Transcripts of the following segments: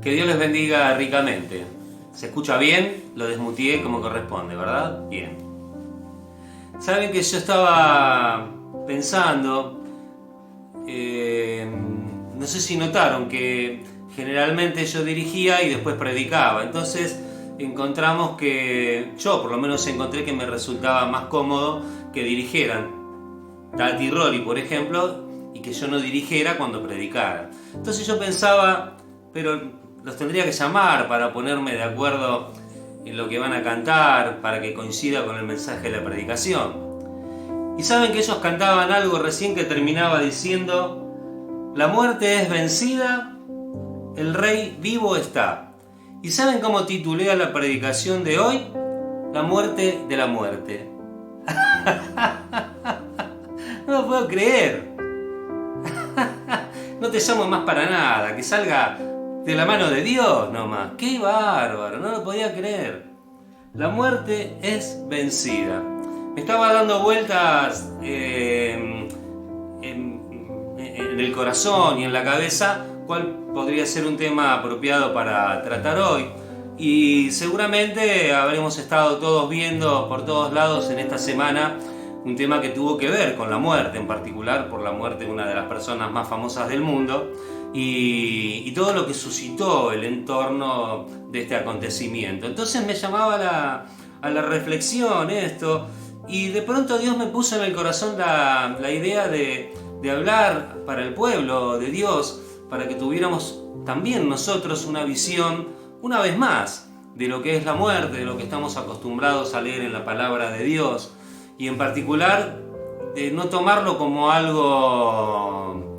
Que Dios les bendiga ricamente. ¿Se escucha bien? Lo desmuteé como corresponde, ¿verdad? Bien. Saben que yo estaba pensando, no sé si notaron que generalmente yo dirigía y después predicaba. Entonces encontramos que yo por lo menos encontré que me resultaba más cómodo que dirigieran Tati y Rory, por ejemplo, y que yo no dirigiera cuando predicara. Entonces yo pensaba, pero los tendría que llamar para ponerme de acuerdo en lo que van a cantar, para que coincida con el mensaje de la predicación. Y saben que ellos cantaban algo recién que terminaba diciendo: la muerte es vencida, el rey vivo está. ¿Y saben cómo titulé a la predicación de hoy? La muerte de la muerte. No lo puedo creer. No te llamo más para nada, que salga de la mano de Dios nomás. ¡Qué bárbaro! No lo podía creer. La muerte es vencida. Me estaba dando vueltas en el corazón y en la cabeza cuál podría ser un tema apropiado para tratar hoy. Y seguramente habremos estado todos viendo por todos lados en esta semana un tema que tuvo que ver con la muerte, en particular por la muerte de una de las personas más famosas del mundo y todo lo que suscitó el entorno de este acontecimiento. Entonces me llamaba a la reflexión esto, y de pronto Dios me puso en el corazón la idea de hablar para el pueblo de Dios, para que tuviéramos también nosotros una visión, una vez más, de lo que es la muerte, de lo que estamos acostumbrados a leer en la palabra de Dios. Y en particular, de no tomarlo como algo,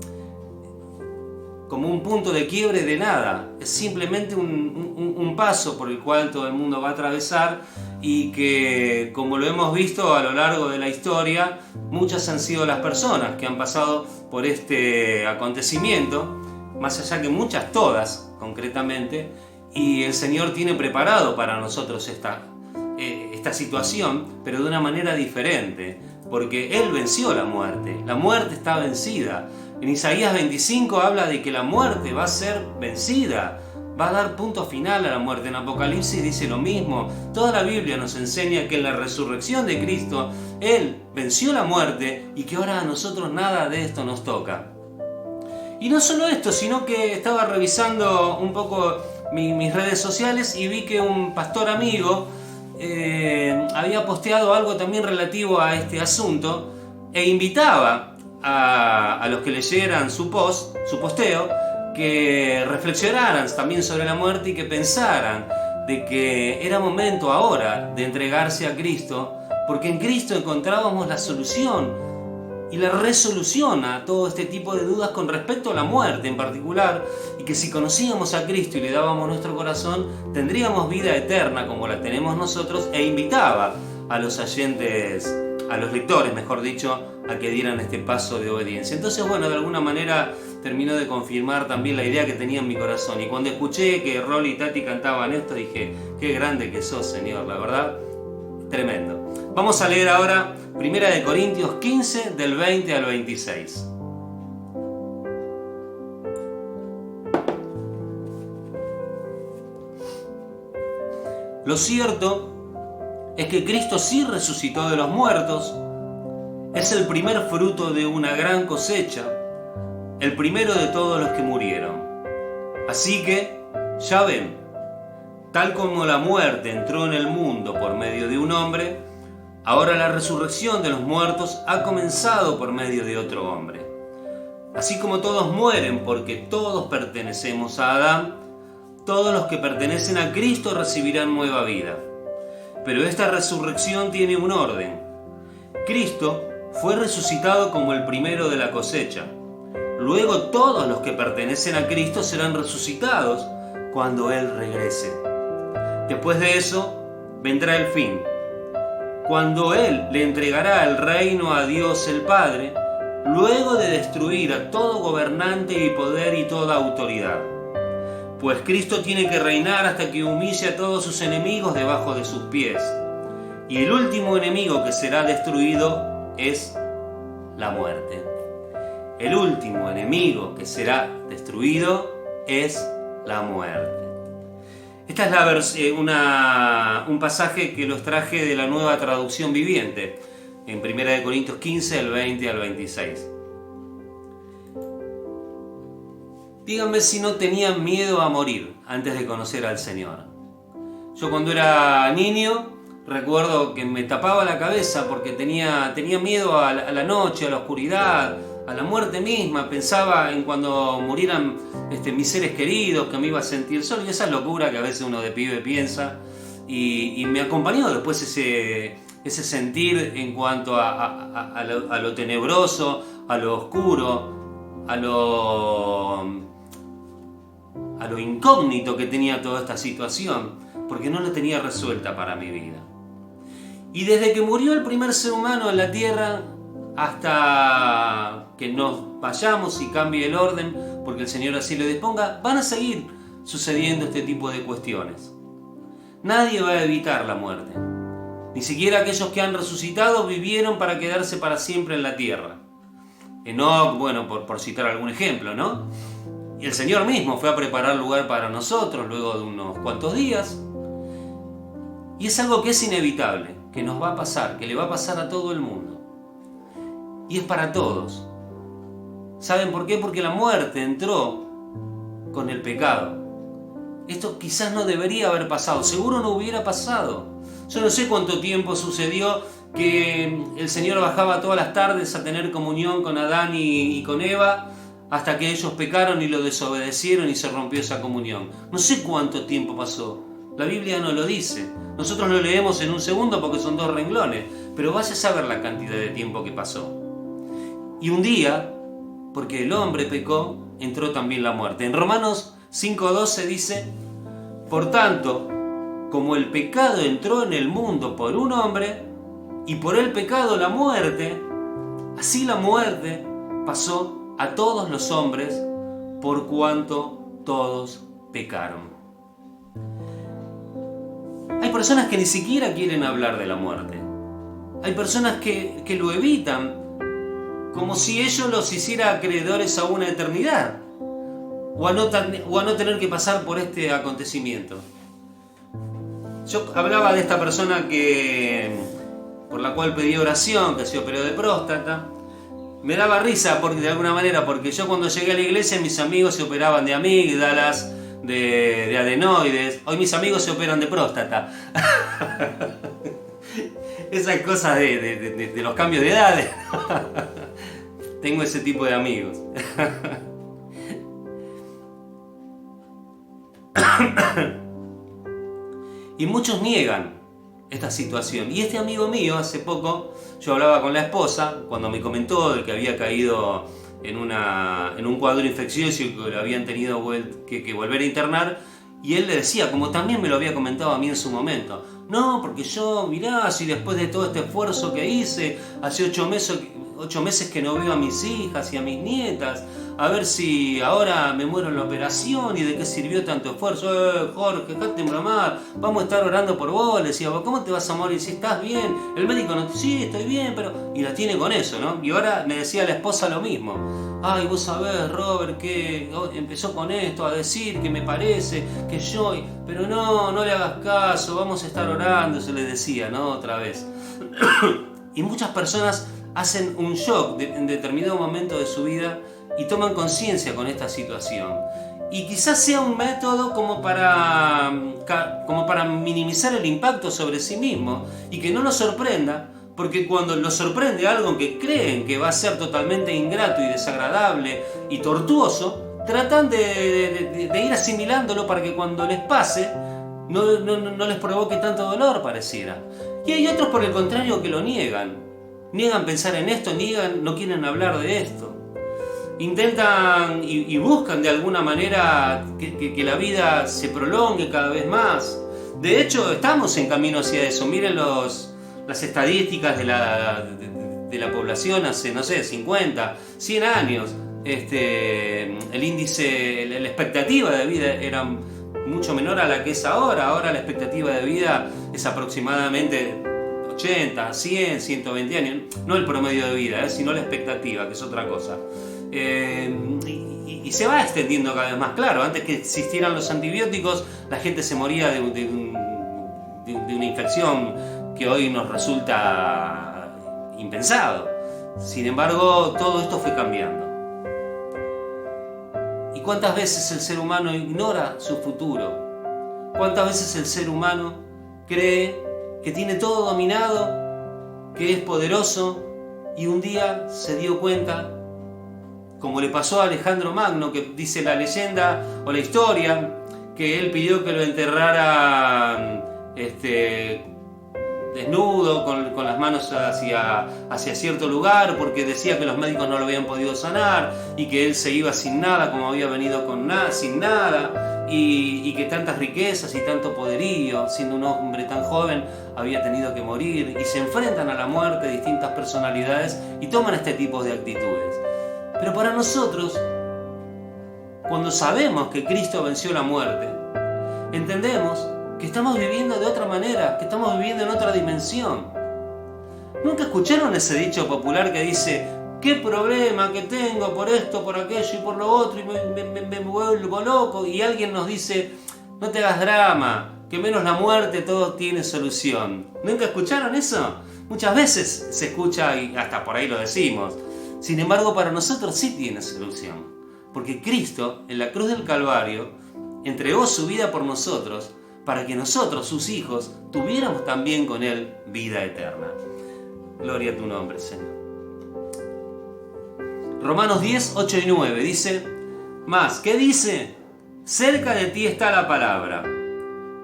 como un punto de quiebre de nada. Es simplemente un paso por el cual todo el mundo va a atravesar, y que, como lo hemos visto a lo largo de la historia, muchas han sido las personas que han pasado por este acontecimiento, más allá que muchas, todas concretamente, y el Señor tiene preparado para nosotros esta situación, pero de una manera diferente, porque Él venció la muerte está vencida. En Isaías 25 habla de que la muerte va a ser vencida, va a dar punto final a la muerte. En Apocalipsis dice lo mismo. Toda la Biblia nos enseña que en la resurrección de Cristo Él venció la muerte y que ahora a nosotros nada de esto nos toca. Y no solo esto, sino que estaba revisando un poco mis redes sociales y vi que un pastor amigo había posteado algo también relativo a este asunto, e invitaba a los que leyeran su posteo, que reflexionaran también sobre la muerte y que pensaran de que era momento ahora de entregarse a Cristo, porque en Cristo encontrábamos la solución y la resolución a todo este tipo de dudas con respecto a la muerte en particular, y que si conocíamos a Cristo y le dábamos nuestro corazón, tendríamos vida eterna como la tenemos nosotros, e invitaba a los oyentes, a los lectores, mejor dicho, a que dieran este paso de obediencia. Entonces, bueno, de alguna manera terminó de confirmar también la idea que tenía en mi corazón, y cuando escuché que Rolly y Tati cantaban esto, dije: qué grande que sos, Señor, la verdad, tremendo. Vamos a leer ahora 1 Corintios 15, del 20 al 26. Lo cierto es que Cristo sí resucitó de los muertos, es el primer fruto de una gran cosecha, el primero de todos los que murieron. Así que, ya ven, tal como la muerte entró en el mundo por medio de un hombre, ahora la resurrección de los muertos ha comenzado por medio de otro hombre. Así como todos mueren porque todos pertenecemos a Adán, todos los que pertenecen a Cristo recibirán nueva vida. Pero esta resurrección tiene un orden. Cristo fue resucitado como el primero de la cosecha. Luego todos los que pertenecen a Cristo serán resucitados cuando Él regrese. Después de eso, vendrá el fin, cuando Él le entregará el reino a Dios el Padre, luego de destruir a todo gobernante y poder y toda autoridad. Pues Cristo tiene que reinar hasta que humille a todos sus enemigos debajo de sus pies. Y el último enemigo que será destruido es la muerte. El último enemigo que será destruido es la muerte. Esta es un pasaje que los traje de la Nueva Traducción Viviente, en 1 Corintios 15, del 20 al 26. Díganme si no tenían miedo a morir antes de conocer al Señor. Yo cuando era niño recuerdo que me tapaba la cabeza porque tenía miedo a la noche, a la oscuridad, a la muerte misma. Pensaba en cuando murieran mis seres queridos, que me iba a sentir solo, y esa locura que a veces uno de pibe piensa. Y me acompañó después ese sentir en cuanto a lo tenebroso, a lo oscuro, a lo incógnito que tenía toda esta situación, porque no la tenía resuelta para mi vida. Y desde que murió el primer ser humano en la tierra, hasta que nos vayamos y cambie el orden, porque el Señor así lo disponga, van a seguir sucediendo este tipo de cuestiones. Nadie va a evitar la muerte. Ni siquiera aquellos que han resucitado vivieron para quedarse para siempre en la tierra. Enoc, bueno, por citar algún ejemplo, ¿no? Y el Señor mismo fue a preparar lugar para nosotros luego de unos cuantos días. Y es algo que es inevitable, que nos va a pasar, que le va a pasar a todo el mundo. Y es para todos. ¿Saben por qué? Porque la muerte entró con el pecado. Esto quizás no debería haber pasado, seguro no hubiera pasado. Yo no sé cuánto tiempo sucedió que el Señor bajaba todas las tardes a tener comunión con Adán y con Eva, hasta que ellos pecaron y lo desobedecieron y se rompió esa comunión. No sé cuánto tiempo pasó. La Biblia no lo dice. Nosotros lo leemos en un segundo porque son 2 renglones, pero vaya a saber la cantidad de tiempo que pasó. Y un día, porque el hombre pecó, entró también la muerte. En Romanos 5:12 dice: por tanto, como el pecado entró en el mundo por un hombre, y por el pecado la muerte, así la muerte pasó a todos los hombres, por cuanto todos pecaron. Hay personas que ni siquiera quieren hablar de la muerte. Hay personas que lo evitan, como si ello los hiciera acreedores a una eternidad, o a no tener que pasar por este acontecimiento. Yo hablaba de esta persona por la cual pedí oración, que se operó de próstata. Me daba risa de alguna manera, porque yo cuando llegué a la iglesia mis amigos se operaban de amígdalas, de adenoides. Hoy mis amigos se operan de próstata. Esas cosas de los cambios de edades. Tengo ese tipo de amigos. Y muchos niegan esta situación. Y este amigo mío, hace poco, yo hablaba con la esposa, cuando me comentó de que había caído en un cuadro infeccioso y que lo habían tenido que volver a internar, y él le decía, como también me lo había comentado a mí en su momento: no, porque yo, mirá, si después de todo este esfuerzo que hice, hace 8 meses que no veo a mis hijas y a mis nietas, a ver si ahora me muero en la operación y de qué sirvió tanto esfuerzo. Jorge, dejate bromar, vamos a estar orando por vos. Le decía: ¿cómo te vas a morir si estás bien? El médico no te... Sí, estoy bien, pero... Y la tiene con eso, ¿no? Y ahora me decía la esposa lo mismo. Ay, vos sabés, Robert, que empezó con esto a decir que me parece que yo... Pero no le hagas caso, vamos a estar orando, se le decía, ¿no? Otra vez. Y muchas personas hacen un shock en determinado momento de su vida y toman conciencia con esta situación. Y quizás sea un método como para minimizar el impacto sobre sí mismo y que no los sorprenda, porque cuando los sorprende algo que creen que va a ser totalmente ingrato y desagradable y tortuoso, tratan de ir asimilándolo para que cuando les pase no les provoque tanto dolor, pareciera. Y hay otros, por el contrario, que lo niegan. Niegan pensar en esto, no quieren hablar de esto. Intentan y buscan de alguna manera que la vida se prolongue cada vez más. De hecho, estamos en camino hacia eso. Miren las estadísticas de la población hace, no sé, 50, 100 años. El índice, la expectativa de vida era mucho menor a la que es ahora. Ahora la expectativa de vida es aproximadamente 80, 100, 120 años. No el promedio de vida, sino la expectativa, que es otra cosa. Y y se va extendiendo cada vez más. Claro, antes que existieran los antibióticos, la gente se moría de una infección que hoy nos resulta impensado. Sin embargo, todo esto fue cambiando. ¿Y cuántas veces el ser humano ignora su futuro? ¿Cuántas veces el ser humano cree que tiene todo dominado, que es poderoso, y un día se dio cuenta, como le pasó a Alejandro Magno, que dice la leyenda o la historia, que él pidió que lo enterraran desnudo, con las manos hacia cierto lugar, porque decía que los médicos no lo habían podido sanar, y que él se iba sin nada, como había venido sin nada, y que tantas riquezas y tanto poderío, siendo un hombre tan joven, había tenido que morir. Y se enfrentan a la muerte distintas personalidades y toman este tipo de actitudes. Pero para nosotros, cuando sabemos que Cristo venció la muerte, entendemos que estamos viviendo de otra manera, que estamos viviendo en otra dimensión. ¿Nunca escucharon ese dicho popular que dice: qué problema que tengo por esto, por aquello y por lo otro, y me vuelvo loco? Y alguien nos dice: no te hagas drama, que menos la muerte todo tiene solución. ¿Nunca escucharon eso? Muchas veces se escucha y hasta por ahí lo decimos. Sin embargo, para nosotros sí tiene solución, porque Cristo, en la cruz del Calvario, entregó su vida por nosotros, para que nosotros, sus hijos, tuviéramos también con Él vida eterna. Gloria a tu nombre, Señor. Romanos 10, 8 y 9 dice: Mas, ¿qué dice? Cerca de ti está la palabra,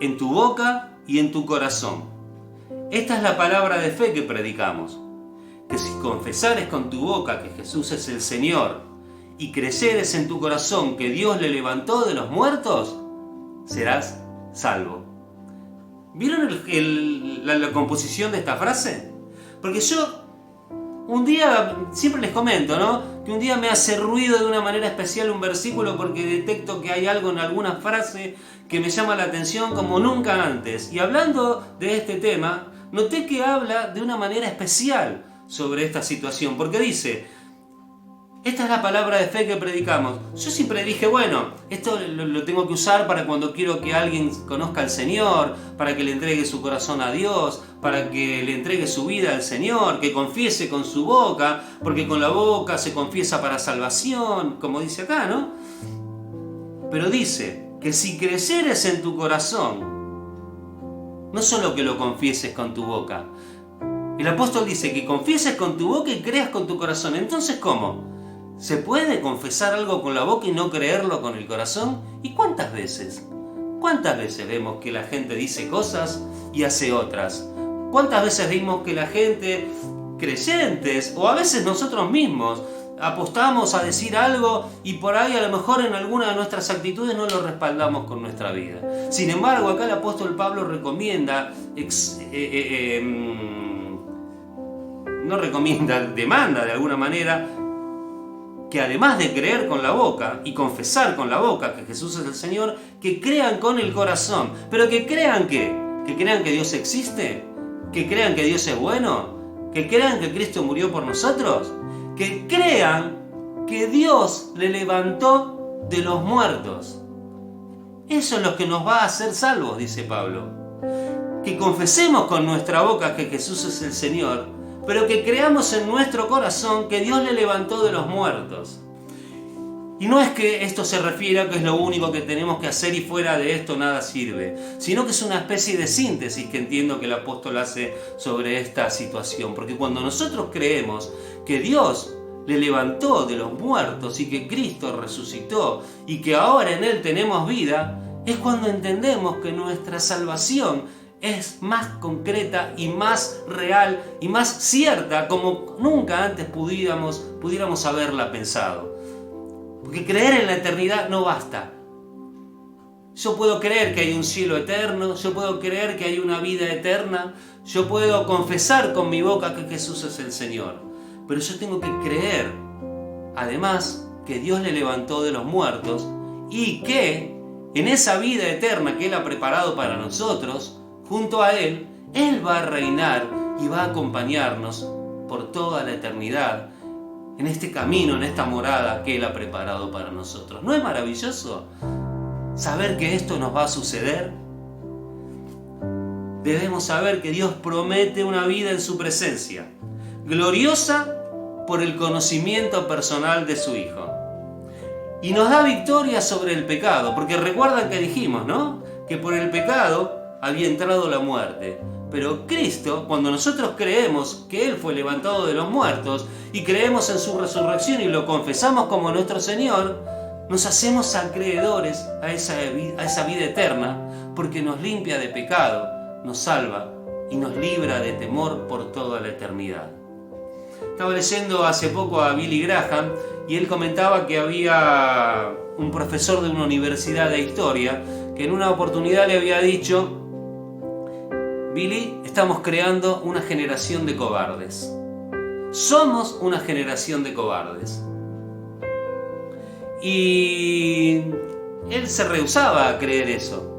en tu boca y en tu corazón. Esta es la palabra de fe que predicamos, que si confesares con tu boca que Jesús es el Señor y creyeres en tu corazón que Dios le levantó de los muertos, serás salvo. ¿Vieron la composición de esta frase? Porque yo un día, siempre les comento, ¿no?, que un día me hace ruido de una manera especial un versículo porque detecto que hay algo en alguna frase que me llama la atención como nunca antes. Y hablando de este tema, noté que habla de una manera especial sobre esta situación, porque dice: esta es la palabra de fe que predicamos. Yo siempre dije, bueno, esto lo tengo que usar para cuando quiero que alguien conozca al Señor, para que le entregue su corazón a Dios, para que le entregue su vida al Señor, que confiese con su boca, porque con la boca se confiesa para salvación, como dice acá, ¿no? Pero dice que si creyeres en tu corazón, no solo que lo confieses con tu boca. El apóstol dice que confieses con tu boca y creas con tu corazón. Entonces, ¿cómo? ¿Se puede confesar algo con la boca y no creerlo con el corazón? ¿Y cuántas veces? ¿Cuántas veces vemos que la gente dice cosas y hace otras? ¿Cuántas veces vimos que la gente, creyentes, o a veces nosotros mismos, apostamos a decir algo y por ahí a lo mejor en alguna de nuestras actitudes no lo respaldamos con nuestra vida? Sin embargo, acá el apóstol Pablo recomienda, demanda de alguna manera, que además de creer con la boca y confesar con la boca que Jesús es el Señor, que crean con el corazón. ¿Pero que crean qué? ¿Que crean que Dios existe? ¿Que crean que Dios es bueno? ¿Que crean que Cristo murió por nosotros? Que crean que Dios le levantó de los muertos. Eso es lo que nos va a hacer salvos, dice Pablo. Que confesemos con nuestra boca que Jesús es el Señor, pero que creamos en nuestro corazón que Dios le levantó de los muertos. Y no es que esto se refiera a que es lo único que tenemos que hacer y fuera de esto nada sirve, sino que es una especie de síntesis que entiendo que el apóstol hace sobre esta situación. Porque cuando nosotros creemos que Dios le levantó de los muertos y que Cristo resucitó y que ahora en Él tenemos vida, es cuando entendemos que nuestra salvación es más concreta y más real y más cierta como nunca antes pudiéramos haberla pensado. Porque creer en la eternidad no basta. Yo puedo creer que hay un cielo eterno, yo puedo creer que hay una vida eterna, yo puedo confesar con mi boca que Jesús es el Señor, pero yo tengo que creer, además, que Dios le levantó de los muertos y que en esa vida eterna que Él ha preparado para nosotros, junto a Él va a reinar y va a acompañarnos por toda la eternidad en este camino, en esta morada que Él ha preparado para nosotros. ¿No es maravilloso saber que esto nos va a suceder? Debemos saber que Dios promete una vida en su presencia, gloriosa por el conocimiento personal de su Hijo. Y nos da victoria sobre el pecado, porque recuerdan que dijimos, ¿no?, que por el pecado había entrado la muerte. Pero Cristo, cuando nosotros creemos que Él fue levantado de los muertos y creemos en su resurrección y lo confesamos como nuestro Señor, nos hacemos acreedores a esa vida eterna, porque nos limpia de pecado, nos salva y nos libra de temor por toda la eternidad. Estaba leyendo hace poco a Billy Graham y él comentaba que había un profesor de una universidad de historia que en una oportunidad le había dicho: Billy, estamos creando una generación de cobardes. Somos una generación de cobardes. Y él se rehusaba a creer eso.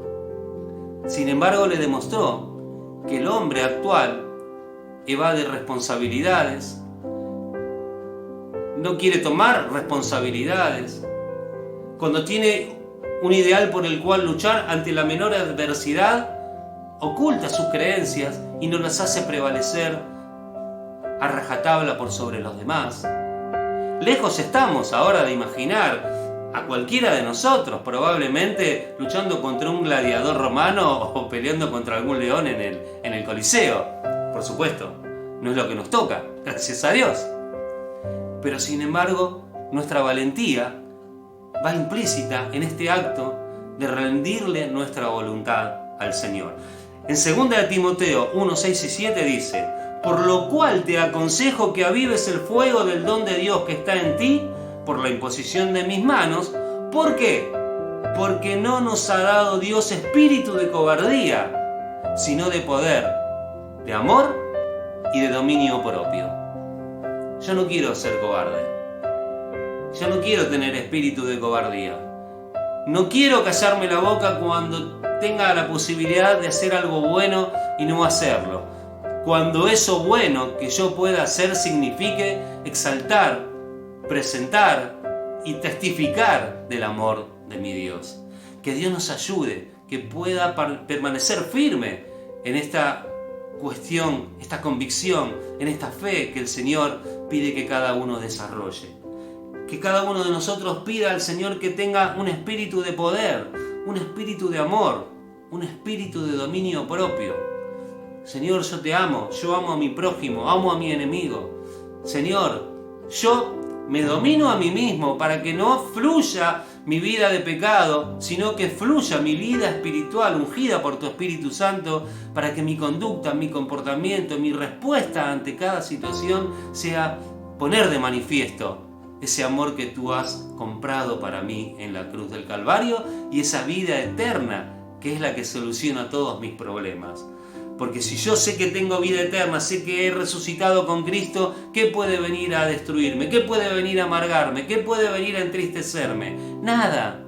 Sin embargo, le demostró que el hombre actual evade responsabilidades, no quiere tomar responsabilidades. Cuando tiene un ideal por el cual luchar ante la menor adversidad, oculta sus creencias y no las hace prevalecer a rajatabla por sobre los demás. Lejos estamos ahora de imaginar a cualquiera de nosotros probablemente luchando contra un gladiador romano o peleando contra algún león en el Coliseo. Por supuesto, no es lo que nos toca, gracias a Dios. Pero sin embargo, nuestra valentía va implícita en este acto de rendirle nuestra voluntad al Señor. En 2 Timoteo 1, 6 y 7 dice: por lo cual te aconsejo que avives el fuego del don de Dios que está en ti por la imposición de mis manos. ¿Por qué? Porque no nos ha dado Dios espíritu de cobardía, sino de poder, de amor y de dominio propio. Yo no quiero ser cobarde. Yo no quiero tener espíritu de cobardía. No quiero callarme la boca cuando tenga la posibilidad de hacer algo bueno y no hacerlo. Cuando eso bueno que yo pueda hacer signifique exaltar, presentar y testificar del amor de mi Dios. Que Dios nos ayude, que pueda permanecer firme en esta cuestión, esta convicción, en esta fe que el Señor pide que cada uno desarrolle. Que cada uno de nosotros pida al Señor que tenga un espíritu de poder, un espíritu de amor, un espíritu de dominio propio. Señor, yo te amo, yo amo a mi prójimo, amo a mi enemigo. Señor, yo me domino a mí mismo para que no fluya mi vida de pecado, sino que fluya mi vida espiritual ungida por tu Espíritu Santo, para que mi conducta, mi comportamiento, mi respuesta ante cada situación sea poner de manifiesto ese amor que tú has comprado para mí en la cruz del Calvario y esa vida eterna que es la que soluciona todos mis problemas. Porque si yo sé que tengo vida eterna, sé que he resucitado con Cristo, ¿qué puede venir a destruirme? ¿Qué puede venir a amargarme? ¿Qué puede venir a entristecerme? Nada,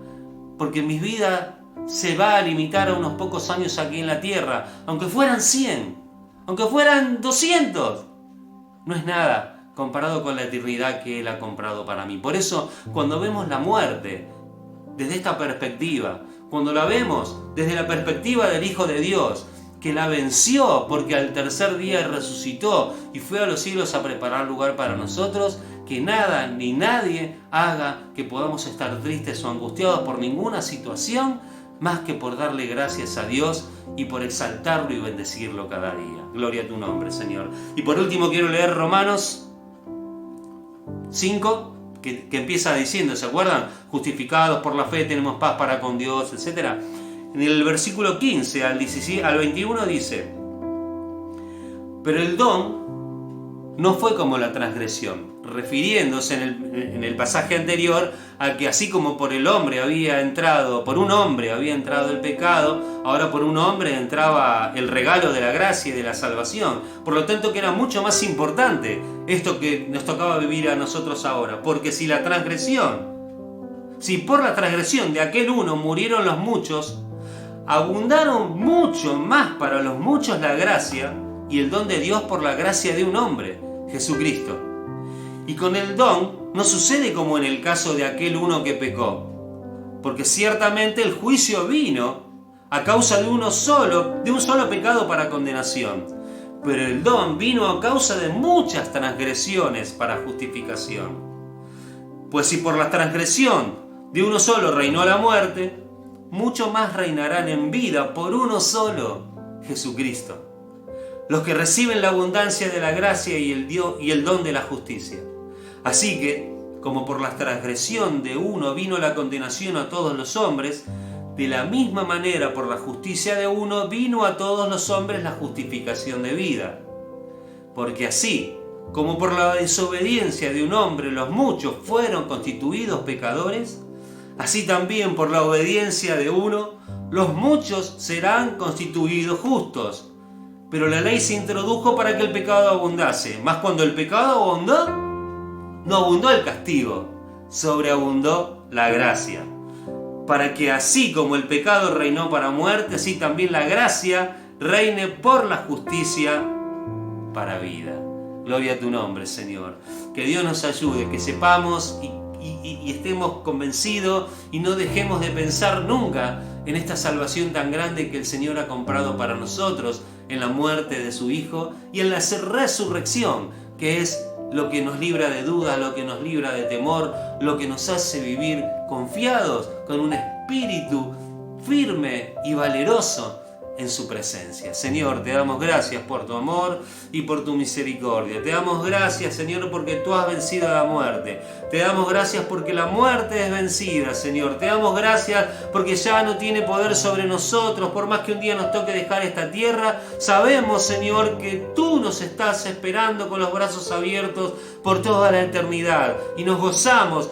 porque mi vida se va a limitar a unos pocos años aquí en la tierra, aunque fueran 100, aunque fueran 200, no es nada comparado con la eternidad que Él ha comprado para mí. Por eso, cuando vemos la muerte desde esta perspectiva, cuando la vemos desde la perspectiva del Hijo de Dios, que la venció porque al tercer día resucitó y fue a los cielos a preparar lugar para nosotros, que nada ni nadie haga que podamos estar tristes o angustiados por ninguna situación, más que por darle gracias a Dios y por exaltarlo y bendecirlo cada día. Gloria a tu nombre, Señor. Y por último quiero leer Romanos 5, que empieza diciendo, ¿se acuerdan? Justificados por la fe tenemos paz para con Dios, etc. En el versículo 15 al 21 dice: pero el don no fue como la transgresión, refiriéndose en el pasaje anterior a que así como por un hombre había entrado el pecado, ahora por un hombre entraba el regalo de la gracia y de la salvación. Por lo tanto, que era mucho más importante esto que nos tocaba vivir a nosotros ahora, porque si por la transgresión de aquel uno murieron los muchos, abundaron mucho más para los muchos la gracia y el don de Dios por la gracia de un hombre, Jesucristo. Y con el don no sucede como en el caso de aquel uno que pecó, porque ciertamente el juicio vino a causa de un solo pecado para condenación, pero el don vino a causa de muchas transgresiones para justificación. Pues si por la transgresión de uno solo reinó la muerte, mucho más reinarán en vida por uno solo, Jesucristo, los que reciben la abundancia de la gracia y el don de la justicia. Así que, como por la transgresión de uno vino la condenación a todos los hombres, de la misma manera por la justicia de uno vino a todos los hombres la justificación de vida. Porque así, como por la desobediencia de un hombre los muchos fueron constituidos pecadores, así también por la obediencia de uno los muchos serán constituidos justos. Pero la ley se introdujo para que el pecado abundase, mas cuando el pecado abundó, no abundó el castigo, sobreabundó la gracia. Para que así como el pecado reinó para muerte, así también la gracia reine por la justicia para vida. Gloria a tu nombre, Señor. Que Dios nos ayude, que sepamos y estemos convencidos y no dejemos de pensar nunca en esta salvación tan grande que el Señor ha comprado para nosotros, en la muerte de su Hijo y en la resurrección, que es lo que nos libra de dudas, lo que nos libra de temor, lo que nos hace vivir confiados, con un espíritu firme y valeroso en su presencia. Señor, te damos gracias por tu amor y por tu misericordia. Te damos gracias, Señor, porque tú has vencido a la muerte. Te damos gracias porque la muerte es vencida, Señor. Te damos gracias porque ya no tiene poder sobre nosotros. Por más que un día nos toque dejar esta tierra, sabemos, Señor, que tú nos estás esperando con los brazos abiertos por toda la eternidad. Y nos gozamos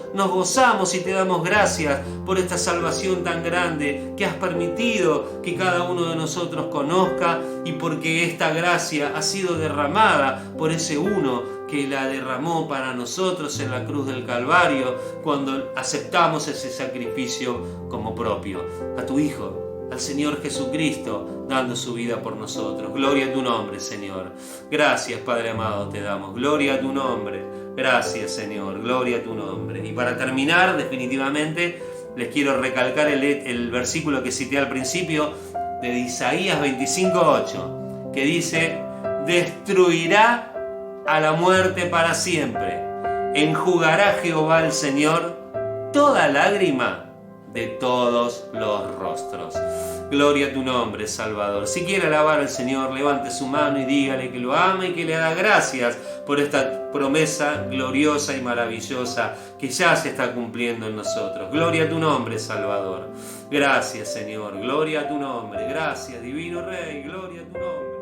y te damos gracias por esta salvación tan grande que has permitido que cada uno de nosotros conozca, y porque esta gracia ha sido derramada por ese uno que la derramó para nosotros en la cruz del Calvario, cuando aceptamos ese sacrificio como propio, a tu Hijo, al Señor Jesucristo, dando su vida por nosotros. Gloria a tu nombre, Señor. Gracias, Padre amado, te damos. Gloria a tu nombre. Gracias, Señor. Gloria a tu nombre. Y para terminar, definitivamente, les quiero recalcar el versículo que cité al principio de Isaías 25:8, que dice: destruirá a la muerte para siempre, enjugará Jehová el Señor toda lágrima de todos los rostros. Gloria a tu nombre, Salvador. Si quiere alabar al Señor, levante su mano y dígale que lo ama y que le da gracias por esta promesa gloriosa y maravillosa que ya se está cumpliendo en nosotros. Gloria a tu nombre, Salvador. Gracias, Señor. Gloria a tu nombre. Gracias, Divino Rey. Gloria a tu nombre.